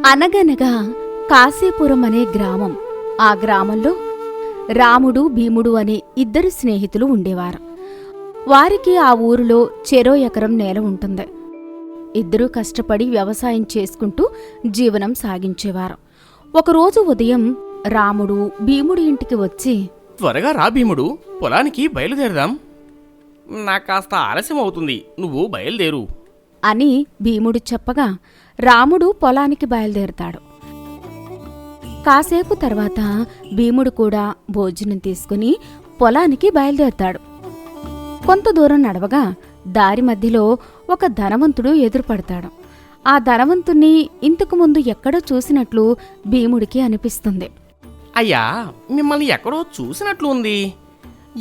అనగనగా కాశీపురం అనే గ్రామం. ఆ గ్రామంలో రాముడు, భీముడు అనే ఇద్దరు స్నేహితులు ఉండేవారు. వారికి ఆ ఊరిలో చెరో ఎకరం నేల ఉంటుంది. ఇద్దరూ కష్టపడి వ్యవసాయం చేసుకుంటూ జీవనం సాగించేవారు. ఒకరోజు ఉదయం రాముడు భీముడి ఇంటికి వచ్చి, త్వరగా రా భీముడు, పొలానికి బయలుదేరదాం. నాకు కాస్త ఆలస్యం అవుతుంది, నువ్వు బయలుదేరు అని భీముడు చెప్పగా రాముడు పొలానికి బయలుదేరతాడు. కాసేపు తర్వాత భీముడు కూడా భోజనం తీసుకుని పొలానికి బయలుదేరతాడు. కొంత దూరం నడవగా దారి మధ్యలో ఒక ధనవంతుడు ఎదురుపడతాడు. ఆ ధనవంతుణ్ణి ఇంతకు ముందు ఎక్కడో చూసినట్లు భీముడికి అనిపిస్తుంది. అయ్యా, మిమ్మల్ని ఎక్కడో చూసినట్లు ఉంది.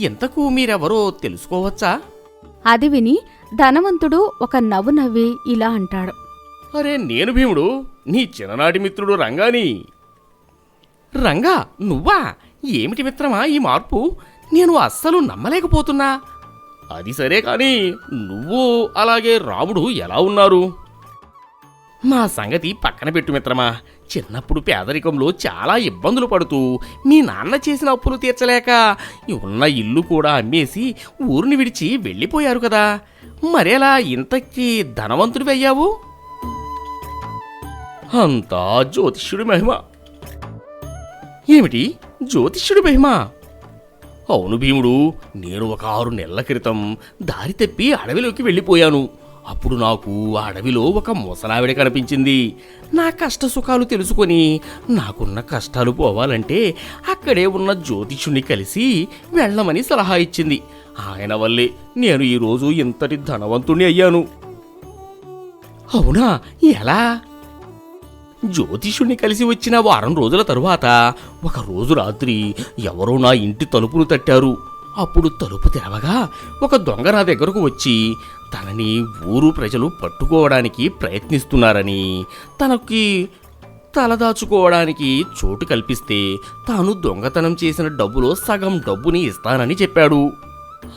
ఇంతకు మీరెవరో తెలుసుకోవచ్చా? అది విని ధనవంతుడు ఒక నవ్వు నవ్వి ఇలా అంటాడు. అరే, నేను భీముడు, నీ చిన్ననాటి మిత్రుడు రంగాని. రంగా, నువ్వా? ఏమిటి మిత్రమా ఈ మార్పు? నేను అస్సలు నమ్మలేకపోతున్నా. అది సరే కాని నువ్వు అలాగే రాముడు ఎలా ఉన్నారు? మా సంగతి పక్కన పెట్టు మిత్రమా. చిన్నప్పుడు పేదరికంలో చాలా ఇబ్బందులు పడుతూ మీ నాన్న చేసిన అప్పులు తీర్చలేక ఉన్న ఇల్లు కూడా అమ్మేసి ఊరిని విడిచి వెళ్ళిపోయారు కదా. మరేలా ఇంతకీ ధనవంతుడివి అయ్యావు? అంతా జ్యోతిష్యుడి మహిమ. ఏమిటి జ్యోతిష్యుడి మహిమ? అవును భీముడు, నేను ఒక 6 నెలల క్రితం దారి తప్పి అడవిలోకి వెళ్ళిపోయాను. అప్పుడు నాకు ఆ అడవిలో ఒక ముసలావిడ కనిపించింది. నా కష్ట సుఖాలు తెలుసుకొని నాకున్న కష్టాలు పోవాలంటే అక్కడే ఉన్న జ్యోతిష్యుణ్ణి కలిసి వెళ్ళమని సలహా ఇచ్చింది. ఆయన వల్లే నేను ఈరోజు ఇంతటి ధనవంతుణ్ణి అయ్యాను. అవునా? ఎలా? జ్యోతిష్యుణ్ణి కలిసి వచ్చిన వారం రోజుల తరువాత ఒక రోజు రాత్రి ఎవరో నా ఇంటి తలుపును తట్టారు. అప్పుడు తలుపు తెరవగా ఒక దొంగ నా దగ్గరకు వచ్చి తనని ఊరు ప్రజలు పట్టుకోవడానికి ప్రయత్నిస్తున్నారని, తనకి తలదాచుకోవడానికి చోటు కల్పిస్తే తాను దొంగతనం చేసిన డబ్బులో సగం డబ్బుని ఇస్తానని చెప్పాడు.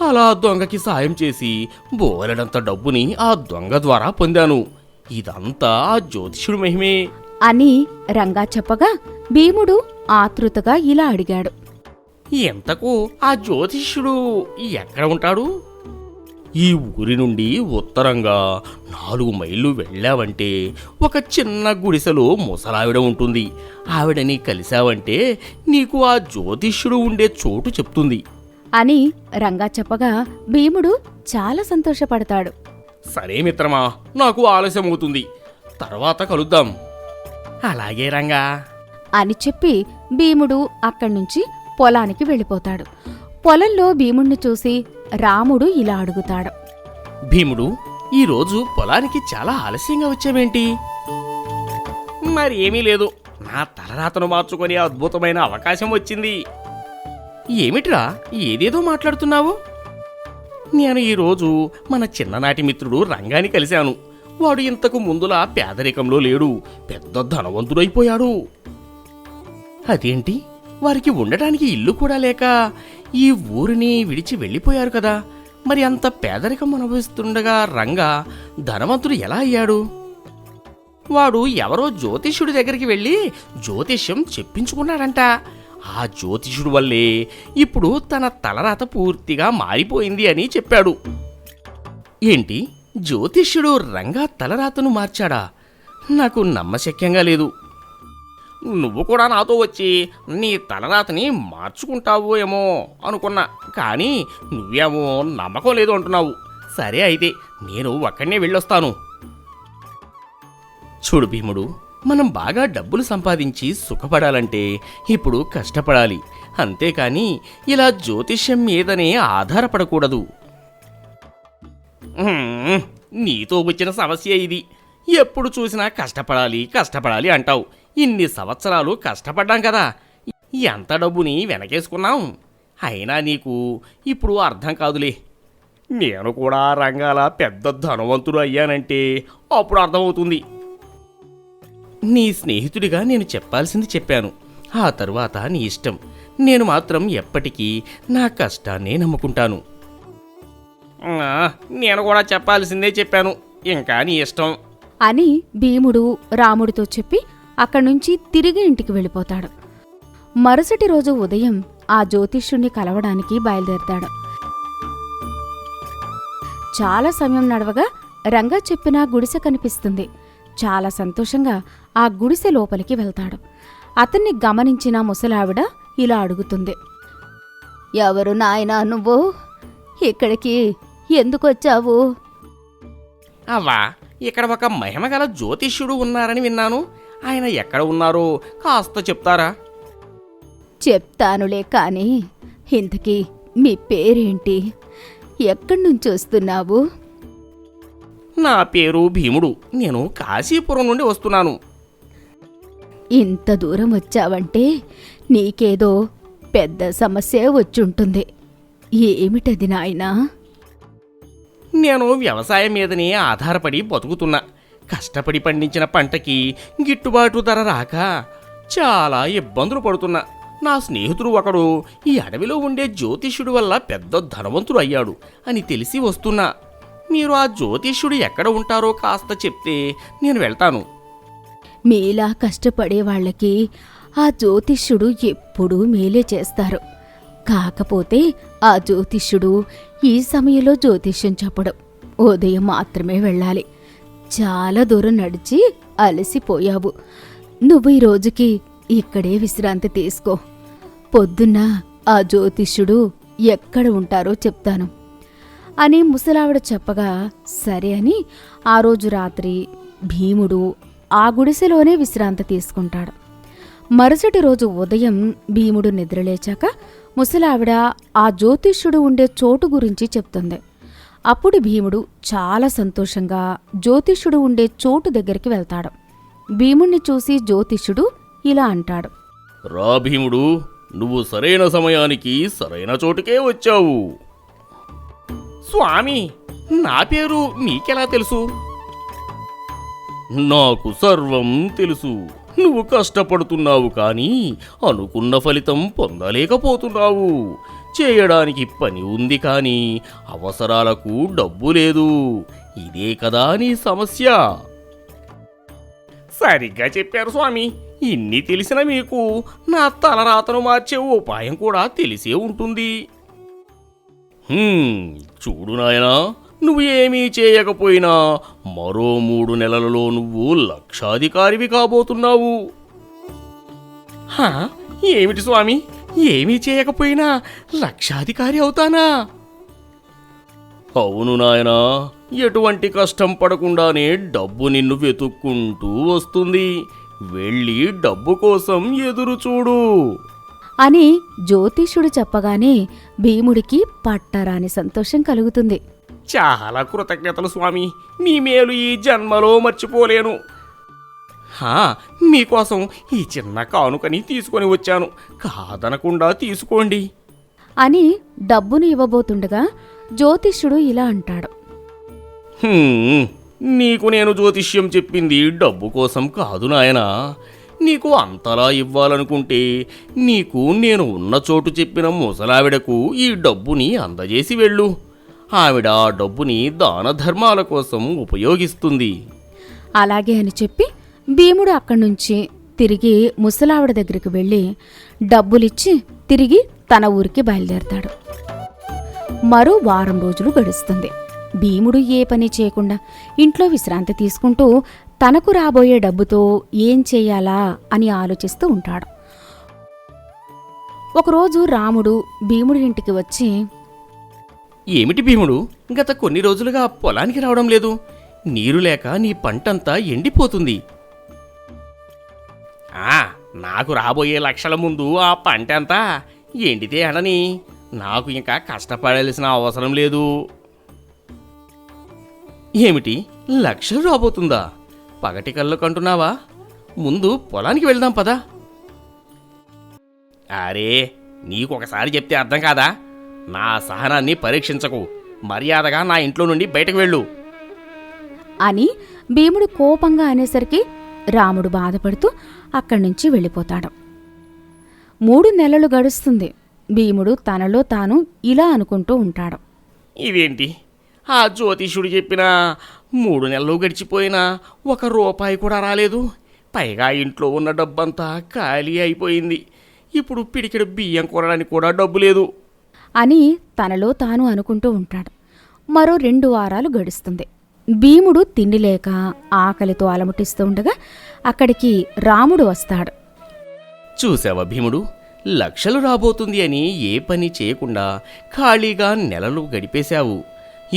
అలా దొంగకి సాయం చేసి బోలెడంత డబ్బుని ఆ దొంగ ద్వారా పొందాను. ఇదంతా ఆ జ్యోతిష్యుడి మహిమే అని రంగా చెప్పగా భీముడు ఆతృతగా ఇలా అడిగాడు. ఎంతకు ఆ జ్యోతిష్యుడు ఎక్కడ ఉంటాడు? ఈ ఊరి నుండి ఉత్తరంగా 4 మైళ్ళు వెళ్ళావంటే ఒక చిన్న గుడిసెలో ముసలావిడ ఉంటుంది. ఆవిడని కలిశావంటే నీకు ఆ జ్యోతిష్యుడు ఉండే చోటు చెప్తుంది అని రంగా చెప్పగా భీముడు చాలా సంతోషపడతాడు. సరే మిత్రమా, నాకు ఆలస్యం అవుతుంది, తర్వాత కలుద్దాం. అలాగే రంగా అని చెప్పి భీముడు అక్కడ్నుంచి పొలానికి వెళ్ళిపోతాడు. పొలంలో భీముణ్ణి చూసి రాముడు ఇలా అడుగుతాడు. భీముడు, ఈరోజు పొలానికి చాలా ఆలస్యంగా వచ్చావేంటి? మరి ఏమీ లేదు, నా తలరాతను మార్చుకొని అద్భుతమైన అవకాశం వచ్చింది. ఏమిట్రా ఏదేదో మాట్లాడుతున్నావు? నేను ఈరోజు మన చిన్ననాటి మిత్రుడు రంగాని కలిశాను. వాడు ఇంతకు ముందులా పేదరికంలో లేడు, పెద్ద ధనవంతుడైపోయాడు. అదేంటి, వారికి ఉండటానికి ఇల్లు కూడా లేక ఈ ఊరిని విడిచి వెళ్ళిపోయారు కదా. మరి అంత పేదరికం అనుభవిస్తుండగా రంగా ధనవంతుడు ఎలా అయ్యాడు? వాడు ఎవరో జ్యోతిష్యుడి దగ్గరికి వెళ్ళి జ్యోతిష్యం చెప్పించుకున్నాడంట. ఆ జ్యోతిష్యుడి వల్లే ఇప్పుడు తన తలరాత పూర్తిగా మారిపోయింది అని చెప్పాడు. ఏంటి, జ్యోతిష్యుడు రంగా తలరాతను మార్చాడా? నాకు నమ్మశక్యంగా లేదు. నువ్వు కూడా నాతో వచ్చి నీ తలరాతని మార్చుకుంటావు ఏమో అనుకున్నా, కానీ నువ్వేమో నమ్మకం లేదు అంటున్నావు. సరే అయితే నేను ఒక్కడనే వెళ్ళొస్తాను. చూడు భీముడు, మనం బాగా డబ్బులు సంపాదించి సుఖపడాలంటే ఇప్పుడు కష్టపడాలి, అంతేకాని ఇలా జ్యోతిష్యం మీదనే ఆధారపడకూడదు. నీతో వచ్చిన సమస్య ఇది. ఎప్పుడు చూసినా కష్టపడాలి కష్టపడాలి అంటావు. ఇన్ని సంవత్సరాలు కష్టపడ్డాం కదా, ఎంత డబ్బుని వెనకేసుకున్నాం. అయినా నీకు ఇప్పుడు అర్థం కాదులే. నేను కూడా రంగాల పెద్ద ధనవంతుడు అయ్యానంటే అప్పుడు అర్థమవుతుంది. నీ స్నేహితుడిగా నేను చెప్పాల్సింది చెప్పాను, ఆ తరువాత నీ ఇష్టం. నేను మాత్రం ఎప్పటికీ నా కష్టాన్నే నమ్ముకుంటాను. నేను కూడా చెప్పాల్సిందే చెప్పాను, ఇంకా నీ ఇష్టం అని భీముడు రాముడితో చెప్పి అక్కడ్నుంచి తిరిగి ఇంటికి వెళ్ళిపోతాడు. మరుసటి రోజు ఉదయం ఆ జ్యోతిష్యుణ్ణి కలవడానికి బయలుదేరతాడు. చాలా సమయం నడవగా రంగా చెప్పిన గుడిసె కనిపిస్తుంది. చాలా సంతోషంగా ఆ గుడిసె లోపలికి వెళ్తాడు. అతన్ని గమనించిన ముసలావిడ ఇలా అడుగుతుంది. ఎవరు నాయనా నువ్వు? ఇక్కడికి ఎందుకొచ్చావు? అవ్వా, ఇక్కడ ఒక మహిమగల జ్యోతిష్యుడు ఉన్నారని విన్నాను. ఆయన ఎక్కడ ఉన్నారో కాస్త చెప్తారా? చెప్తానులే కాని ఇంతకీ మీ పేరేంటి? ఎక్కడి నుంచి వస్తున్నావు? నా పేరు భీముడు. నేను కాశీపురం నుండి వస్తున్నాను. ఇంత దూరం వచ్చావంటే నీకేదో పెద్ద సమస్య వచ్చుంటుంది. ఏమిటది నాయనా? నేను వ్యవసాయం మీదనే ఆధారపడి బతుకుతున్నా. కష్టపడి పండించిన పంటకి గిట్టుబాటు ధర రాక చాలా ఇబ్బందులు పడుతున్నా. నా స్నేహితుడు ఒకడు ఈ అడవిలో ఉండే జ్యోతిష్యుడి వల్ల పెద్ద ధనవంతుడు అయ్యాడు అని తెలిసి వస్తున్నా. మీరు ఆ జ్యోతిష్యుడు ఎక్కడ ఉంటారో కాస్త చెప్తే నేను వెళ్తాను. మీలా కష్టపడే వాళ్ళకి ఆ జ్యోతిష్యుడు ఎప్పుడూ మేలే చేస్తారు. కాకపోతే ఆ జ్యోతిష్యుడు ఈ సమయంలో జ్యోతిష్యం చెప్పడం. ఉదయం మాత్రమే వెళ్ళాలి. చాలా దూరం నడిచి అలసిపోయావు. నువ్వు ఈ రోజుకి ఇక్కడే విశ్రాంతి తీసుకో. పొద్దున్న ఆ జ్యోతిష్యుడు ఎక్కడ ఉంటారో చెప్తాను అని ముసలావిడ చెప్పగా సరే అని ఆ రోజు రాత్రి భీముడు ఆ గుడిసెలోనే విశ్రాంతి తీసుకుంటాడు. మరుసటి రోజు ఉదయం భీముడు నిద్రలేచాక ముసలావిడ ఆ జ్యోతిష్యుడు ఉండే చోటు గురించి చెప్తుంది. అప్పుడు భీముడు చాలా సంతోషంగా జ్యోతిష్యుడు ఉండే చోటు దగ్గరికి వెళ్తాడు. భీముణ్ణి చూసి జ్యోతిష్యుడు ఇలా అంటాడు. రా భీముడు, నువ్వు సరైన సమయానికి సరైన చోటుకే వచ్చావు. స్వామి, నా పేరు మీకెలా తెలుసు? నాకు సర్వం తెలుసు. నువ్వు కష్టపడుతున్నావు కానీ అనుకున్న ఫలితం పొందలేకపోతున్నావు. చేయడానికి పని ఉంది కానీ అవసరాలకు డబ్బు లేదు. ఇదే కదా నీ సమస్య. సరిగ్గా చెప్పారు స్వామి. ఇన్ని తెలిసిన మీకు నా తలరాతను మార్చే ఉపాయం కూడా తెలిసే ఉంటుంది. చూడు నాయనా, నువ్వు ఏమీ చేయకపోయినా మరో 3 నెలలలో నువ్వు లక్షాధికారివి కాబోతున్నావు. ఏమిటి స్వామి, ఏమీ చేయకపోయినా లక్షాధికారి అవుతానా? అవును నాయనా, ఎటువంటి కష్టం పడకుండానే డబ్బు నిన్ను వెతుక్కుంటూ వస్తుంది. వెళ్ళి డబ్బు కోసం ఎదురు చూడు అని జ్యోతిష్యుడు చెప్పగానే భీముడికి పట్టరాని సంతోషం కలుగుతుంది. చాలా కృతజ్ఞతలు స్వామి. మీ మేలు ఈ జన్మలో మర్చిపోలేను. మీకోసం ఈ చిన్న కానుకని తీసుకొని వచ్చాను. కాదనకుండా తీసుకోండి అని డబ్బును ఇవ్వబోతుండగా జ్యోతిష్యుడు ఇలా అంటాడు. నీకు నేను జ్యోతిష్యం చెప్పింది డబ్బు కోసం కాదు నాయనా. నీకు అంతలా ఇవ్వాలనుకుంటే నీకు నేను ఉన్న చోటు చెప్పిన ముసలావిడకు ఈ డబ్బుని అందజేసి వెళ్ళు. ఆవిడ ఆ డబ్బుని దాన ధర్మాల కోసం ఉపయోగిస్తుంది. అలాగే అని చెప్పి భీముడు అక్కడ్నుంచి తిరిగి ముసలావిడ దగ్గరికి వెళ్ళి డబ్బులిచ్చి తిరిగి తన ఊరికి బయలుదేరతాడు. మరో వారం రోజులు గడుస్తుంది. భీముడు ఏ పని చేయకుండా ఇంట్లో విశ్రాంతి తీసుకుంటూ తనకు రాబోయే డబ్బుతో ఏం చెయ్యాలా అని ఆలోచిస్తూ ఉంటాడు. ఒకరోజు రాముడు భీముడి ఇంటికి వచ్చి, ఏమిటి భీముడు, గత కొన్ని రోజులుగా పొలానికి రావడం లేదు? నీరు లేక నీ పంటంతా ఎండిపోతుంది. నాకు రాబోయే లక్షల ముందు ఆ పంట అంతా ఎండితే అనని, నాకు ఇంకా కష్టపడాల్సిన అవసరం లేదు. ఏమిటి, లక్షలు రాబోతుందా? పగటి కళ్ళు కంటున్నావా? ముందు పొలానికి వెళ్దాం పదా. అరే, నీకొకసారి చెప్తే అర్థం కాదా? నా సహనాన్ని పరీక్షించకు. మర్యాదగా నా ఇంట్లో నుండి బయటకు వెళ్ళు అని భీముడు కోపంగా అనేసరికి రాముడు బాధపడుతూ అక్కడ్నుంచి వెళ్ళిపోతాడు. 3 నెలలు గడుస్తుంది. భీముడు తనలో తాను ఇలా అనుకుంటూ ఉంటాడు. ఇదేంటి, ఆ జ్యోతిష్యుడు చెప్పిన 3 నెలలు గడిచిపోయినా 1 రూపాయి కూడా రాలేదు. పైగా ఇంట్లో ఉన్న డబ్బంతా ఖాళీ అయిపోయింది. ఇప్పుడు పిడికెడు బియ్యం కొనడానికి కూడా డబ్బు లేదు అని తనలో తాను అనుకుంటూ ఉంటాడు. మరో 2 వారాలు గడుస్తుంది. భీముడు తిండి లేక ఆకలితో అలముటిస్తూ ఉండగా అక్కడికి రాముడు వస్తాడు. చూసావా భీముడు, లక్షలు రాబోతుంది అని ఏ పని చేయకుండా ఖాళీగా నెలలు గడిపేశావు.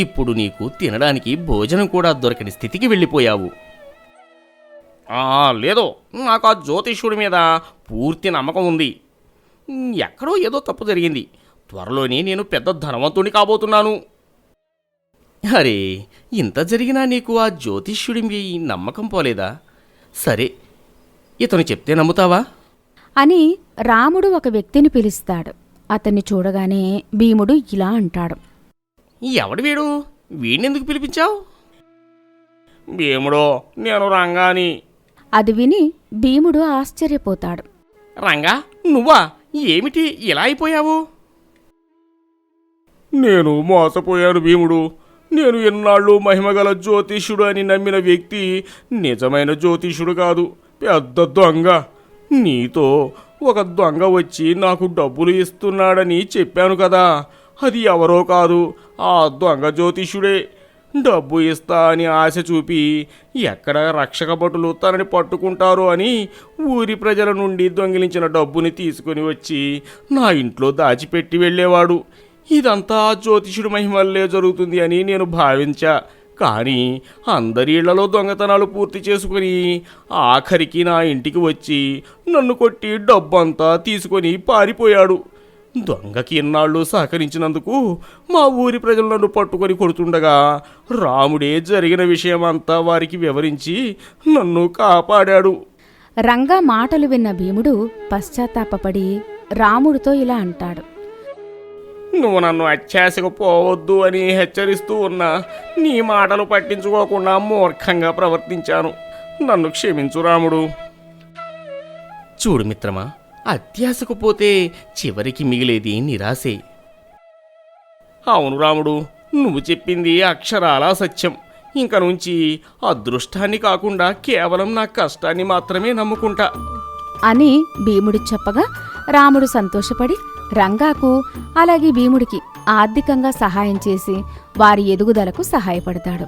ఇప్పుడు నీకు తినడానికి భోజనం కూడా దొరకని స్థితికి వెళ్ళిపోయావు. లేదో, నాకు ఆ జ్యోతిష్యుడి మీద పూర్తి నమ్మకం ఉంది. ఎక్కడో ఏదో తప్పు జరిగింది. త్వరలోనే నేను పెద్ద ధనవంతుని కాబోతున్నాను. అరే, ఇంత జరిగినా నీకు ఆ జ్యోతిష్యుడి మీ నమ్మకం పోలేదా? సరే, ఇతను చెప్తే నమ్ముతావా అని రాముడు ఒక వ్యక్తిని పిలుస్తాడు. అతన్ని చూడగానే భీముడు ఇలా అంటాడు. ఎవడు వీడు? వీడినెందుకు పిలిపించావు? భీముడో, నేను రంగాని. అది విని భీముడు ఆశ్చర్యపోతాడు. రంగా, నువ్వా? ఏమిటి ఇలా అయిపోయావు? నేను మోసపోయాను భీముడు. నేను ఎన్నాళ్ళు మహిమగల జ్యోతిష్యుడు అని నమ్మిన వ్యక్తి నిజమైన జ్యోతిష్యుడు కాదు, పెద్ద దొంగ. నీతో ఒక దొంగ వచ్చి నాకు డబ్బులు ఇస్తున్నాడని చెప్పాను కదా, అది ఎవరో కాదు, ఆ దొంగ జ్యోతిష్యుడే. డబ్బు ఇస్తా అని ఆశ చూపి ఎక్కడ రక్షక భటులు తనని పట్టుకుంటారో అని ఊరి ప్రజల నుండి దొంగిలించిన డబ్బుని తీసుకుని వచ్చి నా ఇంట్లో దాచిపెట్టి వెళ్ళేవాడు. ఇదంతా జ్యోతిష్యుడి మహిమల్లే జరుగుతుంది అని నేను భావించా. కానీ అందరి ఇళ్లలో దొంగతనాలు పూర్తి చేసుకుని ఆఖరికి నా ఇంటికి వచ్చి నన్ను కొట్టి డబ్బంతా తీసుకొని పారిపోయాడు. దొంగకి ఇన్నాళ్ళు సహకరించినందుకు మా ఊరి ప్రజలు నన్ను పట్టుకొని కొడుతుండగా రాముడే జరిగిన విషయమంతా వారికి వివరించి నన్ను కాపాడాడు. రంగా మాటలు విన్న భీముడు పశ్చాత్తాపపడి రాముడితో ఇలా అంటాడు. నువ్వు నన్ను అత్యాశకు పోవద్దు అని హెచ్చరిస్తూ ఉన్నా నీ మాటలు పట్టించుకోకుండా మూర్ఖంగా ప్రవర్తించాను. నన్ను క్షమించు రాముడు. చూడు మిత్రమా, అత్యాశకు పోతే చివరికి మిగిలేది నిరాశే. అవును రాముడు, నువ్వు చెప్పింది అక్షరాలా సత్యం. ఇంక నుంచి అదృష్టాన్ని కాకుండా కేవలం నా కష్టాన్ని మాత్రమే నమ్ముకుంటా అని భీముడు చెప్పగా రాముడు సంతోషపడి రంగాకు అలాగే భీముడికి ఆర్థికంగా సహాయం చేసి వారి ఎదుగుదలకు సహాయపడతాడు.